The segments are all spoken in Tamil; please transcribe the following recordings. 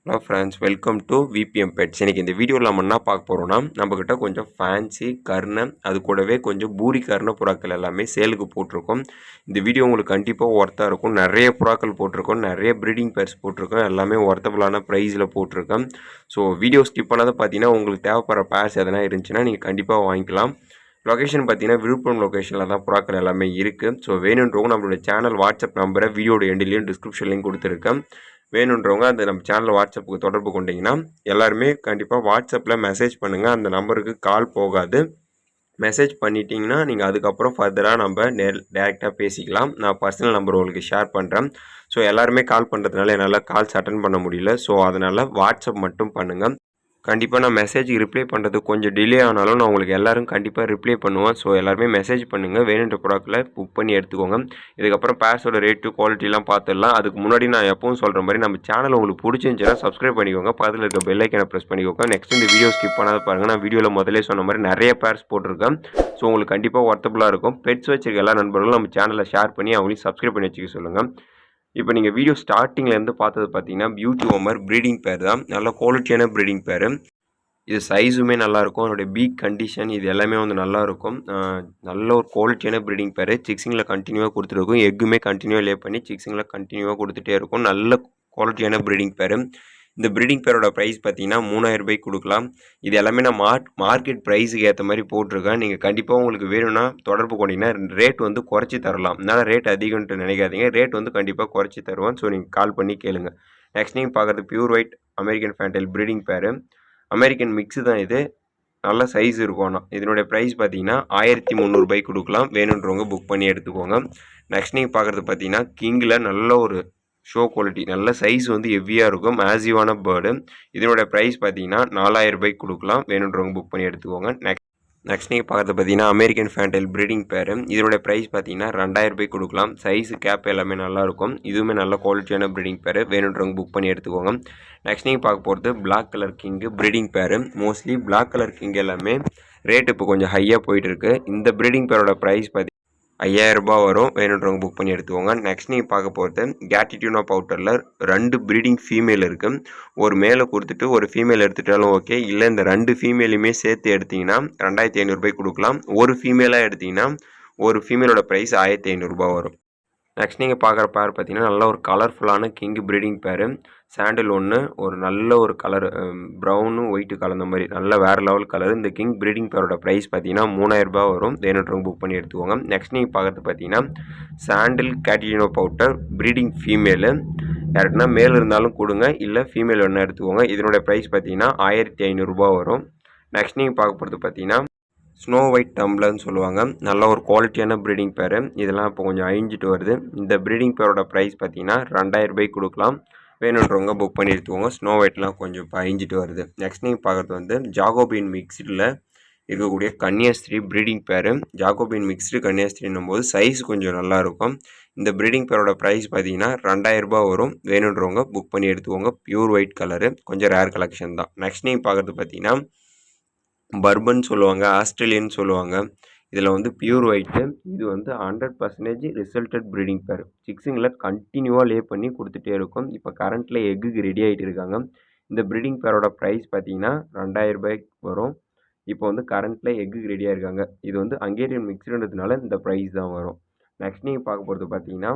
Hello friends, welcome to VBM pets. இன்றைக்கி இந்த வீடியோவில் நம்ம என்ன பார்க்க போகிறோம்னா, நம்மக்கிட்ட கொஞ்சம் ஃபேன்சி கர்ண அது கூடவே கொஞ்சம் பூரி கர்ண புறாக்கள் எல்லாமே சேலுக்கு போட்டிருக்கோம். இந்த வீடியோ உங்களுக்கு கண்டிப்பாக ஒர்த்தாக இருக்கும். நிறைய புறாக்கள் போட்டிருக்கோம், நிறைய ப்ரீடிங் பேர்ஸ் போட்டிருக்கோம், எல்லாமே ஒர்த்தபுளான ப்ரைஸில் போட்டிருக்கேன். ஸோ வீடியோ ஸ்கிப் பண்ணாத பார்த்தீங்கன்னா உங்களுக்கு தேவைப்படுற பேர்ஸ் எதனா இருந்துச்சுன்னா நீங்கள் கண்டிப்பாக வாங்கிக்கலாம். லொக்கேஷன் பார்த்தீங்கன்னா விழுப்புரம் லொக்கேஷனில் தான் புறாக்கள் எல்லாமே இருக்குது. ஸோ வேணுன்றவங்க நம்மளுடைய சேனல் வாட்ஸ்அப் நம்பரை வீடியோட எண்டிலையும் டிஸ்கிரிப்ஷன்லையும் கொடுத்துருக்கேன். வேணுன்றவங்க அந்த நம்ம சேனல் வாட்ஸ்அப்புக்கு தொடர்பு கொண்டீங்கன்னா எல்லாருமே கண்டிப்பாக வாட்ஸ்அப்பில் மெசேஜ் பண்ணுங்கள். அந்த நம்பருக்கு கால் போகாது. மெசேஜ் பண்ணிட்டீங்கன்னா நீங்கள் அதுக்கப்புறம் ஃபர்தராக நம்ம டேரெக்டாக பேசிக்கலாம். நான் பர்சனல் நம்பர் உங்களுக்கு ஷேர் பண்ணுறேன். ஸோ எல்லாருமே கால் பண்ணுறதுனால என்னால் கால்ஸ் அட்டன் பண்ண முடியல. ஸோ அதனால் வாட்ஸ்அப் மட்டும் பண்ணுங்கள். கண்டிப்பாக நான் மெசேஜுக்கு ரிப்ளை பண்ணுறது கொஞ்சம் டிலே ஆனாலும் நான் உங்களுக்கு எல்லோரும் கண்டிப்பாக ரிப்ளை பண்ணுவேன். ஸோ எல்லாருமே மெசேஜ் பண்ணுங்கள். வேணுன்ற ப்ராடக்ட்டில் புக் பண்ணி எடுத்துக்கோங்க. இதுக்கப்புறம் பேர்ஸோட ரேட்டு குவாலிட்டிலாம் பார்த்துடலாம். அதுக்கு முன்னாடி நான் எப்பவும் சொல்கிற மாதிரி நம்ம சேனல் உங்களுக்கு பிடிச்சிருந்துச்சுன்னா சப்ஸ்கிரைப் பண்ணிக்கோங்க. பக்கத்தில் இருக்க பெல் ஐக்கனை ப்ரெஸ் பண்ணிக்கோங்க. நெக்ஸ்ட் இந்த வீடியோ ஸ்கிப் பண்ணாத பாருங்கள். நான் வீடியோவில் முதலே சொன்ன மாதிரி நிறைய பேர்ஸ் போட்டிருக்கேன். ஸோ உங்களுக்கு கண்டிப்பாக ஒர்த்தபுளாக இருக்கும். பெட்ஸ் வச்சிருக்க எல்லா நண்பர்களும் நம்ம சேனலை ஷேர் பண்ணி அவங்களையும் சப்ஸ்கிரைப் பண்ணி வச்சுக்க சொல்லுங்கள். இப்போ நீங்கள் வீடியோ ஸ்டார்டிங்லேருந்து பார்த்தது பார்த்தீங்கன்னா பியூட்டி ஓமர் ப்ரீடிங் பேர் தான். நல்ல குவாலிட்டியான ப்ரீடிங் பேர். இது சைஸுமே நல்லாயிருக்கும். அதனுடைய பீக் கண்டிஷன் இது எல்லாமே வந்து நல்லாயிருக்கும். நல்ல ஒரு குவாலிட்டியான ப்ரீடிங் பேர். சிக்ஸிங்கில் கண்டினியூவாக கொடுத்துருக்கும். எக்குமே கண்டினியூவாக லே பண்ணி சிக்ஸிங்கில் கண்டினியூவாக கொடுத்துட்டே இருக்கும். நல்ல குவாலிட்டியான ப்ரீடிங் பேர். இந்த ப்ரீடிங் பேரோட ப்ரைஸ் பார்த்தீங்கன்னா 3000 ரூபாய்க்கு கொடுக்கலாம். இது எல்லாமே நான் மார்க்கெட் ப்ரைஸுக்கு ஏற்ற மாதிரி போட்டிருக்கேன். நீங்கள் கண்டிப்பாக உங்களுக்கு வேணும்னா தொடர்பு கொண்டீங்கன்னா ரேட் வந்து குறைச்சி தரலாம். அதனால் ரேட் அதிகம்ன்ட்டு நினைக்காதீங்க. ரேட் வந்து கண்டிப்பாக குறைச்சி தருவேன். ஸோ நீங்கள் கால் பண்ணி கேளுங்க. நெக்ஸ்ட் நீங்கள் பார்க்குறது pure white American fantail breeding பேர். அமெரிக்கன் மிக்ஸு தான் இது. நல்ல சைஸ் இருக்கும். ஆனால் இதனுடைய ப்ரைஸ் பார்த்தீங்கன்னா 1300 ரூபாய்க்கு கொடுக்கலாம். வேணுன்றவங்க புக் பண்ணி எடுத்துக்கோங்க. நெக்ஸ்ட் நீங்கள் பார்க்குறது பார்த்தீங்கன்னா கிங்கில் நல்ல ஒரு ஷோ குவாலிட்டி, நல்ல சைஸ் வந்து ஹெவியாக இருக்கும். மேசிவான பேர்டு. இதனுடைய ப்ரைஸ் பார்த்தீங்கன்னா 4000 ரூபாய்க்கு கொடுக்கலாம். வேணுன்றவங்க புக் பண்ணி எடுத்துக்கோங்க. நெக்ஸ்ட் நீங்கள் பார்க்குறது பார்த்தீங்கன்னா அமெரிக்கன் ஃபேண்டல் ப்ரீடிங் பேர். இதனுடைய ப்ரைஸ் பார்த்தீங்கன்னா 2000 ரூபாய்க்கு கொடுக்கலாம். சைஸு கேப் எல்லாமே நல்லாயிருக்கும். இதுவுமே நல்ல குவாலிட்டியான ப்ரீடிங் பேர். வேணுன்றவங்க புக் பண்ணி எடுத்துக்கோங்க. நெக்ஸ்ட் நீங்கள் பார்க்க போகிறது black colour king breeding pair. Mostly black colour king எல்லாமே ரேட் இப்போ கொஞ்சம் ஹையாக போயிட்டுருக்கு. இந்த ப்ரீடிங் பேரோட ப்ரைஸ் 5000 ரூபாய் வரும். வேணுன்றவங்க புக் பண்ணி எடுத்துக்கோங்க. நெக்ஸ்ட் நீங்கள் பார்க்க போகிறது கேட்டிடியூனா பவுடரில் 2 ப்ரீடிங் ஃபீமேல் இருக்குது. ஒரு மேலே கொடுத்துட்டு ஒரு ஃபீமேல் எடுத்துட்டாலும் ஓகே. இல்லை இந்த 2 ஃபீமேலையுமே சேர்த்து எடுத்திங்கன்னா 2500 ரூபாய்க்கு கொடுக்கலாம். ஒரு ஃபீமேலாக எடுத்திங்கன்னா ஒரு ஃபீமேலோட ப்ரைஸ் 1500 ரூபாய் வரும். நெக்ஸ்ட் நீங்கள் பார்க்குற பேர் பார்த்தீங்கன்னா நல்ல ஒரு கலர்ஃபுல்லான கிங் ப்ரீடிங் பேர். சாண்டில் ஒன்று ஒரு நல்ல ஒரு கலர் ப்ரௌனும் ஒயிட்டு கலந்த மாதிரி நல்ல வேறு லெவல் கலர். இந்த கிங் ப்ரீடிங் பேரோட ப்ரைஸ் பார்த்தீங்கன்னா 3000 ரூபாய் வரும். வேணுன்றவங்க புக் பண்ணி எடுத்துக்கோங்க. நெக்ஸ்ட் நீங்கள் பார்க்குறது பார்த்தீங்கன்னா சாண்டில் கேட்டினோ பவுடர் ப்ரீடிங் ஃபீமேலு. யாருக்குன்னா மேல் இருந்தாலும் கொடுங்க, இல்லை ஃபீமேல் ஒன்று எடுத்துக்கோங்க. இதனுடைய ப்ரைஸ் பார்த்தீங்கன்னா 1500 ரூபாய் வரும். நெக்ஸ்ட் நீங்கள் பார்க்க போகிறது பார்த்தீங்கன்னா ஸ்னோ ஒயிட் டம்ளர்னு சொல்லுவாங்க. நல்ல ஒரு குவாலிட்டியான ப்ரீடிங் பேர். இதெல்லாம் இப்போ கொஞ்சம் அழிஞ்சிட்டு வருது. இந்த ப்ரீடிங் பேரோட ப்ரைஸ் பார்த்தீங்கன்னா 2000 ரூபாய்க்கு கொடுக்கலாம். வேணுன்றவங்க புக் பண்ணி எடுத்துக்கோங்க. ஸ்னோ ஒயிட்லாம் கொஞ்சம் இப்போ அழிஞ்சிட்டு வருது. நெக்ஸ்ட் நீங்கள் பார்க்குறது வந்து ஜாகோபின் மிக்ஸ்டில் இருக்கக்கூடிய கன்னியாஸ்திரி ப்ரீடிங் பேர். ஜாகோபின் மிக்ஸ்டு கன்னியாஸ்திரின்னும் போது சைஸ் கொஞ்சம் நல்லாயிருக்கும். இந்த ப்ரீடிங் பேரோட ப்ரைஸ் பார்த்தீங்கன்னா 2000 ரூபாய் வரும். வேணுன்றவங்க புக் பண்ணி எடுத்துக்கோங்க. பியூர் ஒயிட் கலரு, கொஞ்சம் ரேர் கலெக்ஷன் தான். நெக்ஸ்ட் நீங்கள் பார்க்குறது பார்த்தீங்கன்னா பர்பன் சொல்லுவாங்க, ஆஸ்திரேலியன் சொல்லுவாங்க. இதில் வந்து பியூர் ஒயிட்டு. இது வந்து 100% ரிசல்டட் ப்ரீடிங் பேர். சிக்ஸிங்கில் கண்டினியூவாக லே பண்ணி கொடுத்துட்டே இருக்கும். இப்போ கரண்ட்டில் எக்குக்கு ரெடி ஆகிட்டு இருக்காங்க. இந்த ப்ரீடிங் பேரோட ப்ரைஸ் பார்த்தீங்கன்னா 2000 ரூபாய்க்கு வரும். இப்போ வந்து கரண்ட்டில் எக்குக்கு ரெடியாக இருக்காங்க. இது வந்து ஹங்கேரியன் மிக்ஸ்டுன்றதுனால இந்த ப்ரைஸ் தான் வரும். நெக்ஸ்ட் நீங்கள் பார்க்க போகிறது பார்த்தீங்கன்னா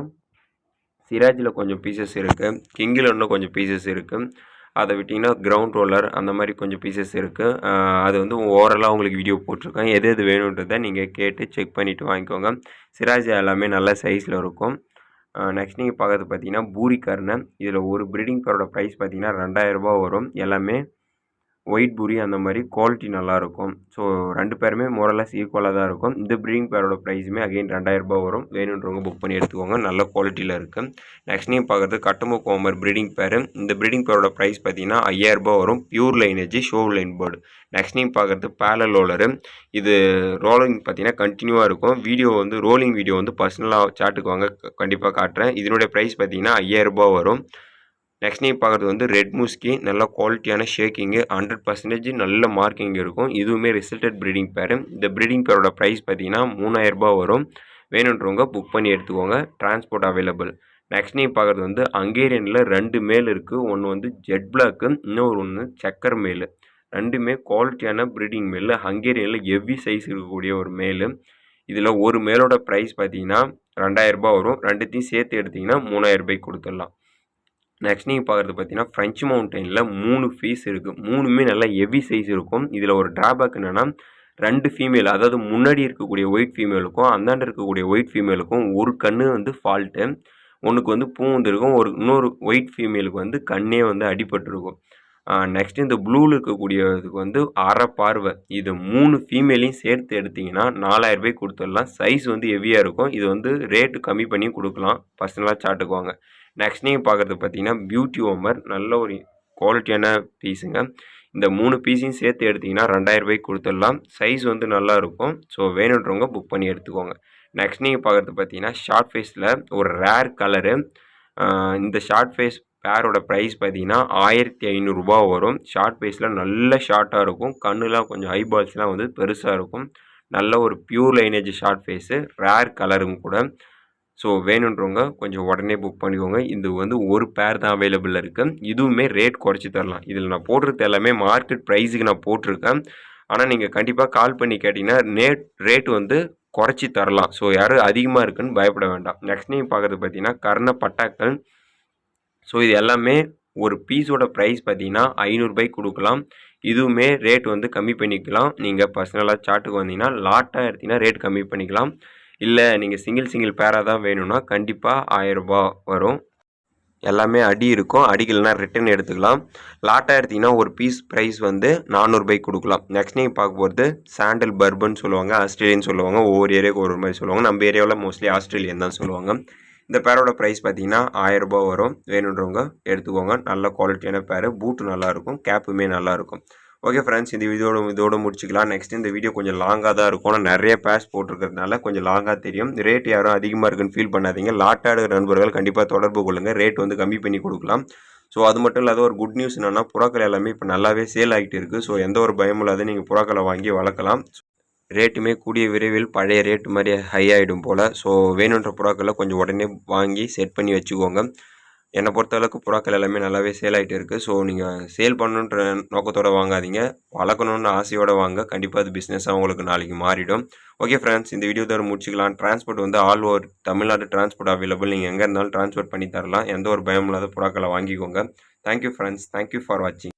சிராஜில் கொஞ்சம் பீசஸ் இருக்குது. கிங்கில் இன்னும் கொஞ்சம் பீசஸ் இருக்குது. அதை விட்டிங்கன்னா கிரவுண்ட் ரோலர் அந்த மாதிரி கொஞ்சம் பீசஸ் இருக்குது. அது வந்து ஓவராலாக உங்களுக்கு வீடியோ போட்டிருக்கேன். எது எது வேணுன்றதை நீங்கள் கேட்டு செக் பண்ணிவிட்டு வாங்கிக்கோங்க. சிராஜ் எல்லாமே நல்ல சைஸில் இருக்கும். நெக்ஸ்ட் நீங்கள் பார்க்குறது பார்த்தீங்கன்னா பூரி கர்ண. இதில் ஒரு ப்ரீடிங் பேரோட ப்ரைஸ் பார்த்தீங்கன்னா 2000 ரூபாய் வரும். எல்லாமே ஒயிட் பூரி அந்த மாதிரி குவாலிட்டி நல்லாயிருக்கும். ஸோ 2 பேருமே மோரலஸ் ஈக்குவலாக தான் இருக்கும். இந்த ப்ரீடிங் பேரோட ப்ரைஸுமே அகைன் 2000 ரூபாய் வரும். வேணுன்றவங்க புக் பண்ணி எடுத்துக்கோங்க. நல்ல குவாலிட்டியில் இருக்குது. நெக்ஸ்ட் நீங்கள் பார்க்குறது கட்டமுக் ஓமர் ப்ரீடிங் பேர். இந்த ப்ரீடிங் பேரோட ப்ரைஸ் பார்த்தீங்கன்னா 5000 ரூபாய் வரும். Pure lineage show line bird. Next நீங்கள் பார்க்குறது பேரல் ரோலரு. இது ரோலிங் பார்த்தீங்கன்னா கண்டினியூவாக இருக்கும். வீடியோ வந்து ரோலிங் வீடியோ வந்து பர்சனலாக சாட்டுக்கு வாங்க, கண்டிப்பாக காட்டுறேன். இதனுடைய ப்ரைஸ் பார்த்தீங்கன்னா 5000 ரூபாய் வரும். நெக்ஸ்ட் நீங்கள் பார்க்குறது வந்து ரெட் முஸ்கி. நல்ல குவாலிட்டியான ஷேக்கிங்கு, 100% நல்ல மார்க்கிங் இருக்கும். இதுவுமே ரிசல்டட் ப்ரீடிங் பேர். இந்த ப்ரீடிங் பேரோட ப்ரைஸ் பார்த்தீங்கன்னா 3000 ரூபாய் வரும். வேணுன்றவங்க புக் பண்ணி எடுத்துக்கோங்க. Transport available. நெக்ஸ்ட் நீங்கள் பார்க்குறது வந்து ஹங்கேரியனில் 2 மேல் இருக்குது. ஒன்று வந்து ஜெட் பிளாக்கு, இன்னொரு ஒன்று செக்கர் மேலு. 2மே குவாலிட்டியான ப்ரீடிங் மேலு. ஹங்கேரியனில் ஹெவி சைஸ் இருக்கக்கூடிய ஒரு மேலு. இதில் ஒரு மேலோட ப்ரைஸ் பார்த்தீங்கன்னா ரூ. 2000 வரும். 2த்தையும் சேர்த்து எடுத்திங்கன்னா ரூ. 3000 கொடுத்துடலாம். நெக்ஸ்ட் நீங்கள் பார்க்குறது பார்த்தீங்கன்னா ஃப்ரெஞ்ச் மவுண்டனில் 3 ஃபீஸ் இருக்குது. 3மே நல்லா ஹெவி சைஸ் இருக்கும். இதில் ஒரு ட்ராபேக் என்னென்னா 2 ஃபீமேல், அதாவது முன்னாடி இருக்கக்கூடிய ஒயிட் ஃபீமேலுக்கும் அந்தாண்ட இருக்கக்கூடிய ஒயிட் ஃபீமேலுக்கும் ஒரு கண்ணு வந்து ஃபால்ட்டு. ஒன்றுக்கு வந்து பூ வந்துருக்கும். இன்னொரு ஒயிட் ஃபீமேலுக்கு வந்து கண்ணே வந்து அடிபட்டிருக்கும். நெக்ஸ்ட்டு இந்த ப்ளூவில் இருக்கக்கூடியதுக்கு வந்து அரை பார்வை. இது 3 ஃபீமேலையும் சேர்த்து எடுத்திங்கன்னா ரூ. 4000 கொடுத்துடலாம். சைஸ் வந்து ஹெவியாக இருக்கும். இது வந்து ரேட்டு கம்மி பண்ணி கொடுக்கலாம். பர்சனலாக சாட்டுக்கு வாங்க. நெக்ஸ்ட் நீங்கள் பார்க்குறது பார்த்தீங்கன்னா பியூட்டி ஓமர். நல்ல ஒரு குவாலிட்டியான பீஸுங்க. இந்த 3 பீஸையும் சேர்த்து எடுத்திங்கன்னா ரூ. 2000 கொடுத்துடலாம். சைஸ் வந்து நல்லா இருக்கும். ஸோ வேணுன்றவங்க புக் பண்ணி எடுத்துக்கோங்க. நெக்ஸ்ட் நீங்கள் பார்க்குறது பார்த்தீங்கன்னா ஷார்ட் ஃபேஸில் ஒரு ரேர் கலரு. இந்த ஷார்ட் ஃபேஸ் பேரோட ப்ரைஸ் பார்த்தீங்கன்னா ரூ. 1500 வரும். ஷார்ட் ஃபேஸில் நல்ல ஷார்ட்டாக இருக்கும். கண்ணுலாம் கொஞ்சம் ஐபால்ஸ்லாம் வந்து பெருசாக இருக்கும். நல்ல ஒரு pure lineage short phase, rare கலரும் கூட. ஸோ வேணுன்றவங்க கொஞ்சம் உடனே புக் பண்ணிக்கோங்க. இது வந்து ஒரு பேர் தான் அவைலபிளில் இருக்குது. இதுவுமே ரேட் குறைச்சி தரலாம். இதில் நான் போடுறது எல்லாமே மார்க்கெட் ப்ரைஸுக்கு நான் போட்டிருக்கேன். ஆனால் நீங்கள் கண்டிப்பாக கால் பண்ணி கேட்டிங்கன்னா ரேட் வந்து குறைச்சி தரலாம். ஸோ யாரும் அதிகமாக இருக்குன்னு பயப்பட வேண்டாம். நெக்ஸ்ட் நீங்கள் பார்க்குறது பார்த்தீங்கன்னா கர்ண பட்டாக்கள். ஸோ இது எல்லாமே ஒரு பீஸோட ப்ரைஸ் பார்த்தீங்கன்னா ரூ. 500 கொடுக்கலாம். இதுவுமே ரேட் வந்து கம்மி பண்ணிக்கலாம். நீங்கள் பர்சனலாக சாட்டுக்கு வந்தீங்கன்னா லாட்டாக எடுத்திங்கன்னா ரேட் கம்மி பண்ணிக்கலாம். இல்லை நீங்கள் சிங்கிள் பேராக தான் வேணும்னா கண்டிப்பாக ரூ. 1000 வரும். எல்லாமே அடி இருக்கும். அடிக்கலைன்னா ரிட்டன் எடுத்துக்கலாம். லாட்டாக எடுத்திங்கன்னா ஒரு பீஸ் ப்ரைஸ் வந்து ரூ. 400 கொடுக்கலாம். நெக்ஸ்ட் நீங்கள் பார்க்க போகிறது சாண்டல் பர்பன் சொல்லுவாங்க, ஆஸ்திரேலியன் சொல்லுவாங்க. ஒவ்வொரு ஏரியாவுக்கு ஒரு மாதிரி சொல்லுவாங்க. நம்ம ஏரியாவில் மோஸ்ட்லி ஆஸ்திரேலியன் தான் சொல்லுவாங்க. இந்த பேரோட ப்ரைஸ் பார்த்தீங்கன்னா ரூ. 1000 வரும். வேணுன்றவங்க எடுத்துக்கோங்க. நல்ல குவாலிட்டியான பேரு. பூட்டு நல்லாயிருக்கும். கேப்புமே நல்லாயிருக்கும். ஓகே ஃப்ரெண்ட்ஸ், இந்த இதோட முடிச்சிக்கலாம். நெக்ஸ்ட் இந்த வீடியோ கொஞ்சம் லாங்காக தான் இருக்கும். ஆனால் நிறைய பேர்ஸ் போட்டிருக்கிறதுனால கொஞ்சம் லாங்காக தெரியும். ரேட் யாரும் அதிகமாக இருக்குன்னு ஃபீல் பண்ணாதீங்க. லாட்டாக நண்பர்கள் கண்டிப்பாக தொடர்பு கொள்ளுங்கள். ரேட் வந்து கம்மி பண்ணி கொடுக்கலாம். ஸோ அது மட்டும் இல்லாத ஒரு குட் நியூஸ் என்னென்னா புறாக்கள் எல்லாமே இப்போ நல்லாவே சேல் ஆகிட்டு இருக்குது. ஸோ எந்த ஒரு பயமும் இல்லாத நீங்கள் புறாக்களை வாங்கி வளர்க்கலாம். ரேட்டுமே கூடிய விரைவில் பழைய ரேட்டு மாதிரி ஹை ஆகிடும் போல். ஸோ வேணுன்ற புறாக்களை கொஞ்சம் உடனே வாங்கி செட் பண்ணி வச்சுக்கோங்க. என்னை பொறுத்தளவுக்கு புறாக்கள் எல்லாமே நல்லாவே சேல் ஆகிட்டு இருக்குது. ஸோ நீங்கள் சேல் பண்ணணுன்ற நோக்கத்தோடு வாங்காதீங்க. வளர்க்கணுன்னு ஆசையோடு வாங்க. கண்டிப்பாக அது பிஸ்னஸாக உங்களுக்கு நாளைக்கு மாறிடும். ஓகே ஃப்ரெண்ட்ஸ், இந்த வீடியோ தவிர முடிச்சிக்கலாம். டிரான்ஸ்போர்ட் வந்து all over Tamil Nadu transport available. நீங்கள் எங்கே இருந்தாலும் டிரான்ஸ்போர்ட் பண்ணி தரலாம். எந்த ஒரு பயம் இல்லாத புறாக்களை வாங்கிக்கோங்க. Thank you friends. தேங்க்யூ ஃபார் வாட்சிங்.